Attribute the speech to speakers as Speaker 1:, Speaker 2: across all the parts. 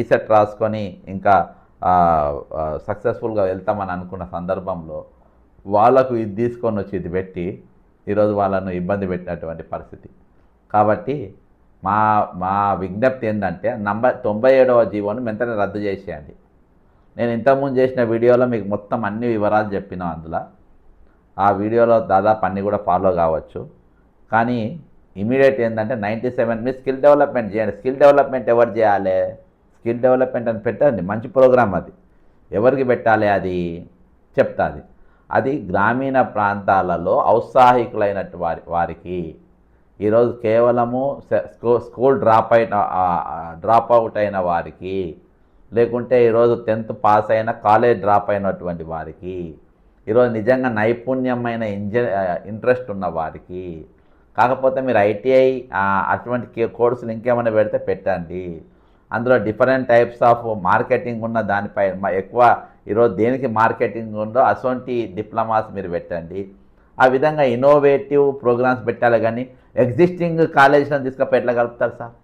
Speaker 1: ECET రాసుకొని ఇంకా సక్సెస్ఫుల్గా వెళ్తామని అనుకున్న సందర్భంలో వాళ్ళకు ఇది తీసుకొని వచ్చి ఇది పెట్టి ఈరోజు వాళ్ళను ఇబ్బంది పెట్టినటువంటి పరిస్థితి. కాబట్టి మా మా విజ్ఞప్తి ఏంటంటే 97వ జీవోను వెంటనే రద్దు చేసేయండి. నేను ఇంతకుముందు చేసిన వీడియోలో మీకు మొత్తం అన్ని వివరాలు చెప్పినా, అందులో ఆ వీడియోలో దాదాపు అన్నీ కూడా ఫాలో కావచ్చు. కానీ ఇమీడియట్ ఏంటంటే 97 మీరు స్కిల్ డెవలప్మెంట్ చేయండి. స్కిల్ డెవలప్మెంట్ ఎవరు చేయాలి? స్కిల్ డెవలప్మెంట్ అని పెట్టండి, మంచి ప్రోగ్రామ్ అది. ఎవరికి పెట్టాలి అది చెప్తా. అది గ్రామీణ ప్రాంతాలలో ఔత్సాహికులైనట్టు వారికి ఈరోజు కేవలము స్కూల్ డ్రాప్ అవుట్ అయిన వారికి, లేకుంటే ఈరోజు 10th పాస్ అయిన కాలేజ్ డ్రాప్ అయినటువంటి వారికి, ఈరోజు నిజంగా నైపుణ్యమైన ఇంట్రెస్ట్ ఉన్న వారికి. కాకపోతే మీరు ఐటీఐ అటువంటి కోర్సులు ఇంకేమైనా పెడితే పెట్టండి. అందులో డిఫరెంట్ టైప్స్ ఆఫ్ మార్కెటింగ్ ఉన్న దానిపై ఎక్కువ ఈరోజు దేనికి మార్కెటింగ్ ఉందో అటువంటి డిప్లొమాస్ మీరు పెట్టండి. ఆ విధంగా ఇన్నోవేటివ్ ప్రోగ్రామ్స్ పెట్టాలి. కానీ ఎగ్జిస్టింగ్ కాలేజీలను తీసుకుపోయి ఎట్లా కలుపుతారు సార్?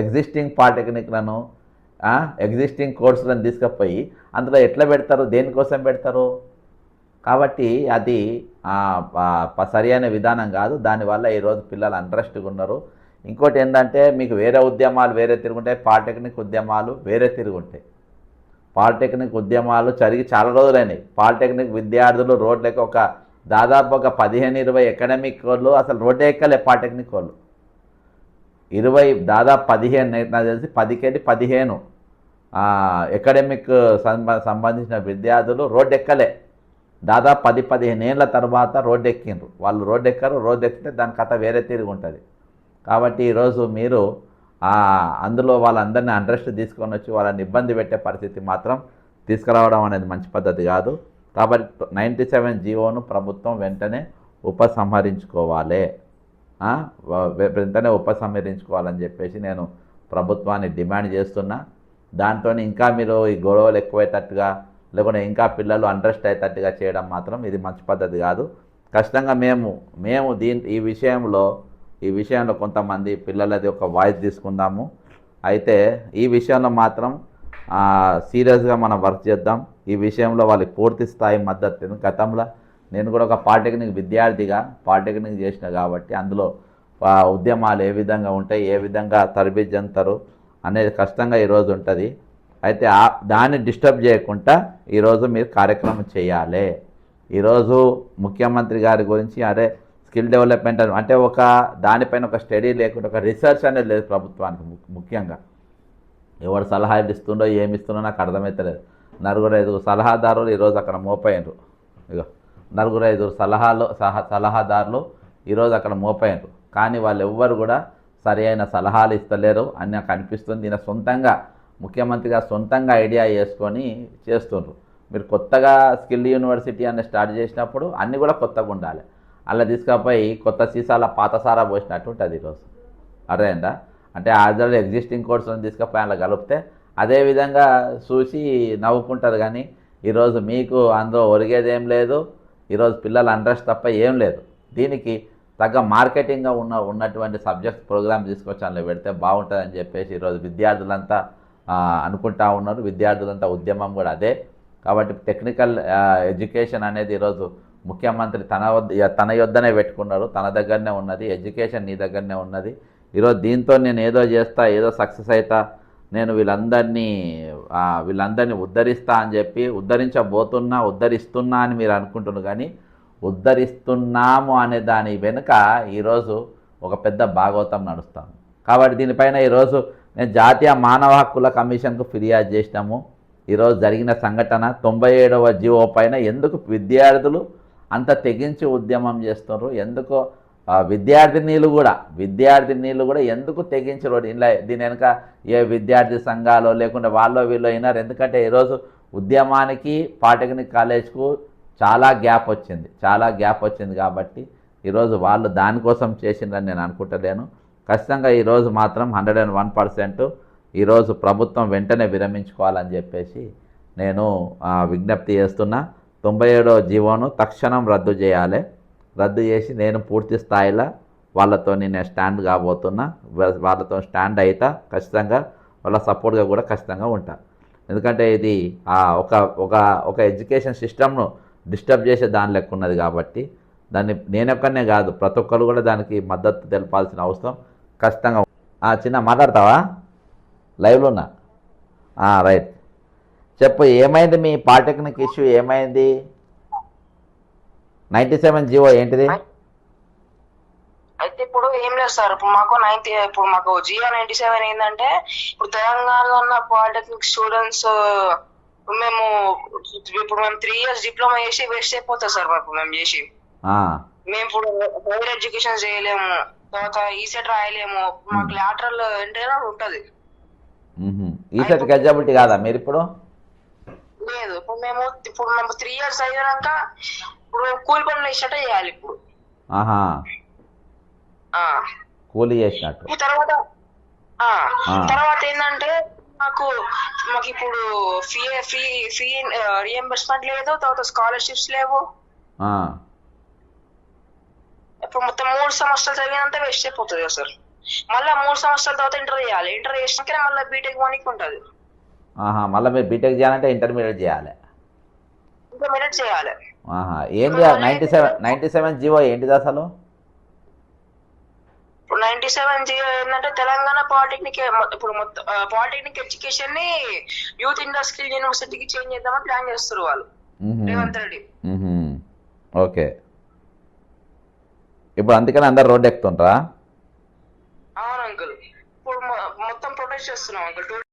Speaker 1: ఎగ్జిస్టింగ్ పాలిటెక్నిక్లను ఎగ్జిస్టింగ్ కోర్సులను తీసుకుపోయి అందులో ఎట్లా పెడతారు? దేనికోసం పెడతారు? కాబట్టి అది సరి అయిన విధానం కాదు. దానివల్ల ఈరోజు పిల్లలు ఇంట్రెస్ట్గా ఉన్నారు. ఇంకోటి ఏంటంటే మీకు వేరే ఉద్యమాలు వేరే తిరుగుంటాయి, పాలిటెక్నిక్ ఉద్యమాలు వేరే తిరుగుంటాయి. పాలిటెక్నిక్ ఉద్యమాలు జరిగి చాలా రోజులైనాయి. పాలిటెక్నిక్ విద్యార్థులు రోడ్లకి దాదాపు 15-20 అకాడమిక్ వాళ్ళు అసలు రోడ్డే ఎక్కలే. పాలిటెక్నిక్ వాళ్ళు 20 దాదాపు 15 నాకు తెలిసి 10-15 అకాడమిక్ సంబంధించిన విద్యార్థులు రోడ్డు ఎక్కలే. దాదాపు 10-15 ఏళ్ళ తర్వాత రోడ్డు ఎక్కిండ్రు. వాళ్ళు రోడ్డు ఎక్కరు. రోడ్డు ఎక్కితే దాని కథ వేరే తిరిగి ఉంటుంది. కాబట్టి ఈరోజు మీరు అందులో వాళ్ళందరినీ ఇంట్రెస్ట్ తీసుకొని వచ్చి వాళ్ళని ఇబ్బంది పెట్టే పరిస్థితి మాత్రం తీసుకురావడం అనేది మంచి పద్ధతి కాదు. కాబట్టి 97 జీవోను ప్రభుత్వం వెంటనే ఉపసంహరించుకోవాలి. వెంటనే ఉపసంహరించుకోవాలని చెప్పేసి నేను ప్రభుత్వాన్ని డిమాండ్ చేస్తున్నా. దాంతో ఇంకా మీరు ఈ గొడవలు ఎక్కువైతట్టుగా లేకుంటే ఇంకా పిల్లలు ఇంట్రెస్ట్ అయ్యేటట్టుగా చేయడం మాత్రం ఇది మంచి పద్ధతి కాదు. ఖచ్చితంగా మేము ఈ విషయంలో కొంతమంది పిల్లలది ఒక వాయిస్ తీసుకుందాము. అయితే ఈ విషయంలో మాత్రం సీరియస్గా మనం వర్క్ చేద్దాం. ఈ విషయంలో వాళ్ళకి పూర్తి స్థాయి మద్దతు. గతంలో నేను కూడా ఒక పాలిటెక్నిక్ విద్యార్థిగా పాలిటెక్నిక్ చేసిన కాబట్టి అందులో ఉద్యమాలు ఏ విధంగా ఉంటాయి, ఏ విధంగా తరబిజ్జంతారు అనేది కష్టంగా ఈరోజు ఉంటుంది. అయితే దాన్ని డిస్టర్బ్ చేయకుండా ఈరోజు మీరు కార్యక్రమం చేయాలి. ఈరోజు ముఖ్యమంత్రి గారి గురించి స్కిల్ డెవలప్మెంట్ అంటే దానిపైన ఒక స్టడీ లేకుండా ఒక రీసెర్చ్ అనేది లేదు ప్రభుత్వానికి. ముఖ్యంగా ఎవరు సలహా ఇస్తుండో ఏమి ఇస్తుండో నాకు అర్థమవుతలేదు. 4-5 సలహాదారులు ఈరోజు అక్కడ మోపయ్యారు. ఇక 4-5 సలహాదారులు ఈరోజు అక్కడ మోపయ్యారు. కానీ వాళ్ళు ఎవ్వరు కూడా సరి అయిన సలహాలు ఇస్తలేరు అని నాకు అనిపిస్తుంది. ఈయన సొంతంగా ముఖ్యమంత్రిగా సొంతంగా ఐడియా చేసుకొని చేస్తుండ్రు. మీరు కొత్తగా స్కిల్ యూనివర్సిటీ అనేది స్టార్ట్ చేసినప్పుడు అన్నీ కూడా కొత్తగా ఉండాలి. అలా తీసుకపోయి కొత్త సీసాల పాత సారా పోసినట్టు ఉంటుంది ఈరోజు. అర్థమైందా? అంటే ఆల్రెడీ ఎగ్జిస్టింగ్ కోర్సులను తీసుకుపోయి అలా కలిపితే అదేవిధంగా చూసి నవ్వుకుంటారు. కానీ ఈరోజు మీకు అందులో ఒరిగేదేం లేదు. ఈరోజు పిల్లల ఇంట్రెస్ట్ తప్ప ఏం లేదు. దీనికి తగ్గ మార్కెటింగ్గా ఉన్నటువంటి సబ్జెక్ట్ ప్రోగ్రామ్ తీసుకొచ్చి అందులో పెడితే బాగుంటుందని చెప్పేసి ఈరోజు విద్యార్థులంతా అనుకుంటా ఉన్నారు. విద్యార్థులంతా ఉద్యమం కూడా అదే. కాబట్టి టెక్నికల్ ఎడ్యుకేషన్ అనేది ఈరోజు ముఖ్యమంత్రి తన యొద్దనే పెట్టుకున్నారు. తన దగ్గరనే ఉన్నది. ఎడ్యుకేషన్ నీ దగ్గరనే ఉన్నది. ఈరోజు దీంతో నేను ఏదో చేస్తా, ఏదో సక్సెస్ అవుతా, నేను వీళ్ళందరినీ ఉద్ధరిస్తా అని చెప్పి ఉద్ధరిస్తున్నా అని మీరు అనుకుంటున్నారు. కానీ ఉద్ధరిస్తున్నాము అనే దాని వెనుక ఈరోజు ఒక పెద్ద భాగవతం నడుస్తాము. కాబట్టి దీనిపైన ఈరోజు నేను జాతీయ మానవ హక్కుల కమిషన్కు ఫిర్యాదు చేసినాము. ఈరోజు జరిగిన సంఘటన 97వ జీవో పైన ఎందుకు విద్యార్థులు అంత తెగించి ఉద్యమం చేస్తున్నారు, ఎందుకో విద్యార్థినీలు కూడా ఎందుకు తెగించరు దీని వెనుక ఏ విద్యార్థి సంఘాలు లేకుండా వీళ్ళు అయినారు. ఎందుకంటే ఈరోజు ఉద్యమానికి పాలిటెక్నిక్ కాలేజ్కు చాలా గ్యాప్ వచ్చింది కాబట్టి ఈరోజు వాళ్ళు దానికోసం చేసిందని నేను అనుకుంటలేను. ఖచ్చితంగా ఈరోజు మాత్రం 101% ఈరోజు ప్రభుత్వం వెంటనే విరమించుకోవాలని చెప్పేసి నేను విజ్ఞప్తి చేస్తున్నా. 97వ జీవోను తక్షణం రద్దు చేయాలి. రద్దు చేసి నేను పూర్తి స్థాయిలో వాళ్ళతో నేను స్టాండ్ కాబోతున్నా. వాళ్ళతో స్టాండ్ అవుతా. ఖచ్చితంగా వాళ్ళ సపోర్ట్గా కూడా ఖచ్చితంగా ఉంటా. ఎందుకంటే ఇది ఒక ఒక ఒక ఎడ్యుకేషన్ సిస్టమ్ను డిస్టర్బ్ చేసే దాని లెక్క ఉన్నది కాబట్టి దాన్ని నేనొక్కనే కాదు ప్రతి ఒక్కరు కూడా దానికి మద్దతు తెలపాల్సిన అవసరం ఖచ్చితంగా. చిన్న మాట్లాడతావా? లైవ్లో ఉన్నా. రైట్, చెప్పు ఏమైంది మీ పాలిటెక్నిక్ ఇష్యూ ఏమైంది? 97 జీవో ఏంటిది?
Speaker 2: అయితే ఇప్పుడు ఏం లేదు సార్, ఇప్పుడు మాకు జియో 97 ఏంటంటే ఇప్పుడు తెలంగాణలో ఉన్న పాలిటెక్నిక్ స్టూడెంట్స్ మేము 3 years డిప్లొమా చేసి వేస్ట్ అయిపోతుంది సార్. మాకు మేము చేసి మేము ఇప్పుడు హైయర్ ఎడ్యుకేషన్ చేయలేము, తర్వాత ఈసెట్ రాయలేము. మాకు లాటరల్ ఎంట్రీ ఉంటది.
Speaker 1: ఈసెట్ ఎలిజిబిలిటీ కాదా మీరు ఇప్పుడు?
Speaker 2: లేదు, ఇప్పుడు మేము 3 years అయ్యాక ఇప్పుడు మేము కూలి పనులు ఇష్టట చేయాలి ఇప్పుడు.
Speaker 1: కూలీ చేసినట్టు.
Speaker 2: తర్వాత ఏంటంటే మాకు ఇప్పుడు ఫీ రియంబర్స్మెంట్ లేదు, తర్వాత స్కాలర్షిప్స్ లేవు. ఇప్పుడు మొత్తం 3 సంవత్సరాలు చదివినంత వేస్ట్ అయిపోతుంది కదా సార్. మళ్ళీ 3 సంవత్సరాల తర్వాత ఇంటర్ చేయాలి. ఇంటర్ చేసినాక మళ్ళీ బీటెక్ పోనీకి ఉంటుంది.
Speaker 1: మళ్ళీ మీరు బీటెక్ చేయాలంటే ఇంటర్మీడియట్ చేయాలి.
Speaker 2: ఇంటర్మీడియట్ చేయాలి.
Speaker 1: ఏంటి 97 జీవో ఏంటిది అసలు?
Speaker 2: 97 జీవో ఏంటంటే తెలంగాణ పాలిటెక్నిక్ ఇప్పుడు మొత్తం పాలిటెక్నిక్ ఎడ్యుకేషన్ ని యూత్ ఇండస్ట్రియల్ యూనివర్సిటీకి చేంజ్ చేద్దామని ప్లాన్ చేస్తారు వాళ్ళు, రేవంత్ రెడ్డి.
Speaker 1: ఓకే, ఇప్పుడు అందుకని అందరు రోడ్డు ఎక్కుతుంటారా?
Speaker 2: అవును అంకుల్, ఇప్పుడు మొత్తం ప్రొటెస్ట్ చేస్తున్నాం అంకుల్.